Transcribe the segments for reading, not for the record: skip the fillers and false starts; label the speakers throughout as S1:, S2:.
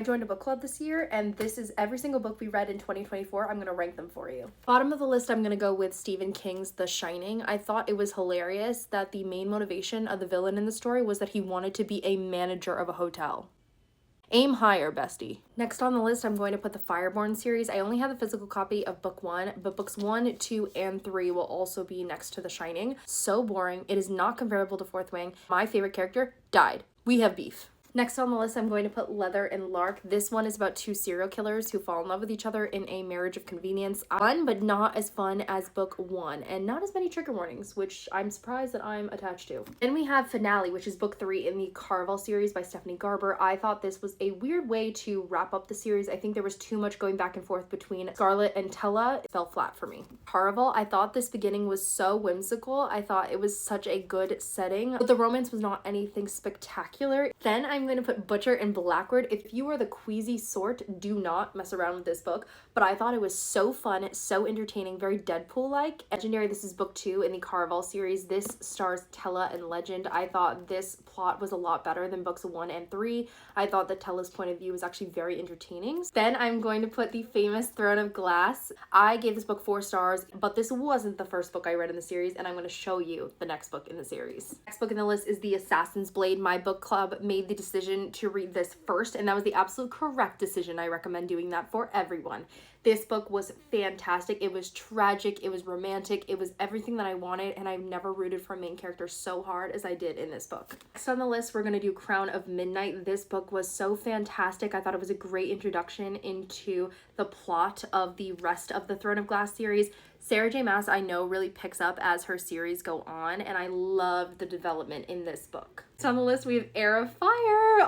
S1: I joined a book club this year, and this is every single book we read in 2024. I'm going to rank them for you. Bottom of the list, I'm going to go with Stephen King's The Shining. I thought it was hilarious that the main motivation of the villain in the story was that he wanted to be a manager of a hotel. Aim higher, bestie. Next on the list, I'm going to put the Fireborn series. I only have the physical copy of book 1, but books 1, 2, and 3 will also be next to The Shining. So boring. It is not comparable to Fourth Wing. My favorite character died. We have beef. Next on the list, I'm going to put Leather and Lark. This one is about two serial killers who fall in love with each other in a marriage of convenience. Fun, but not as fun as book 1, and not as many trigger warnings, which I'm surprised that I'm attached to. Then we have Finale, which is book 3 in the Caraval series by Stephanie Garber. I thought this was a weird way to wrap up the series. I think there was too much going back and forth between Scarlett and Tella. It fell flat for me. Caraval, I thought this beginning was so whimsical. I thought it was such a good setting, but the romance was not anything spectacular. Then I'm going to put Butcher and Blackwood. If you are the queasy sort, do not mess around with this book, but I thought it was so fun, so entertaining, very Deadpool-like. Legendary, this is book 2 in the Caraval series. This stars Tella and Legend. I thought this plot was a lot better than books 1 and 3. I thought that Tella's point of view was actually very entertaining. Then I'm going to put the famous Throne of Glass. I gave this book 4 stars, but this wasn't the first book I read in the series, and I'm going to show you the next book in the series. Next book in the list is The Assassin's Blade. My book club made the decision to read this first, and that was the absolute correct decision. I recommend doing that for everyone. This book was fantastic. It was tragic, it was romantic, it was everything that I wanted, and I've never rooted for a main character so hard as I did in this book. Next on the list, we're going to do Crown of Midnight. This book was so fantastic. I thought it was a great introduction into the plot of the rest of the Throne of Glass series. Sarah J Maas, I know, really picks up as her series go on, and I love the development in this book. So on the list, we have Heir of Fire.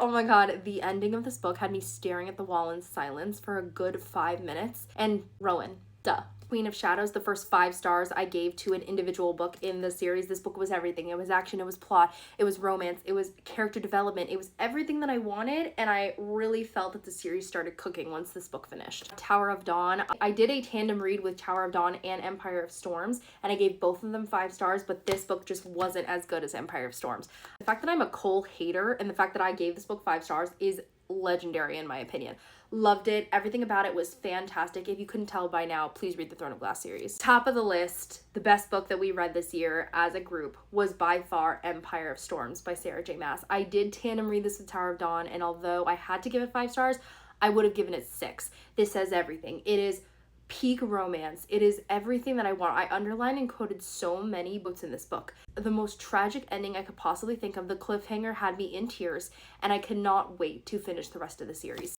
S1: Oh my god, the ending of this book had me staring at the wall in silence for a good 5 minutes. And Rowan, duh. Queen of Shadows, the first 5 stars I gave to an individual book in the series. This book was everything. It was action, it was plot, it was romance, it was character development, it was everything that I wanted, and I really felt that the series started cooking once this book finished. Tower of Dawn. I did a tandem read with Tower of Dawn and Empire of Storms, and I gave both of them 5 stars, but this book just wasn't as good as Empire of Storms. The fact that I'm a Cole hater and the fact that I gave this book 5 stars is legendary in my opinion. Loved it. Everything about it was fantastic. If you couldn't tell by now, please read the Throne of Glass series. Top of the list, the best book that we read this year as a group was by far Empire of Storms by Sarah J Maas. I did tandem read this with Tower of Dawn, and although I had to give it 5 stars, I would have given it 6. This says everything. It is peak romance. It is everything that I want. I underlined and quoted so many quotes in this book. The most tragic ending I could possibly think of. The cliffhanger had me in tears, and I cannot wait to finish the rest of the series.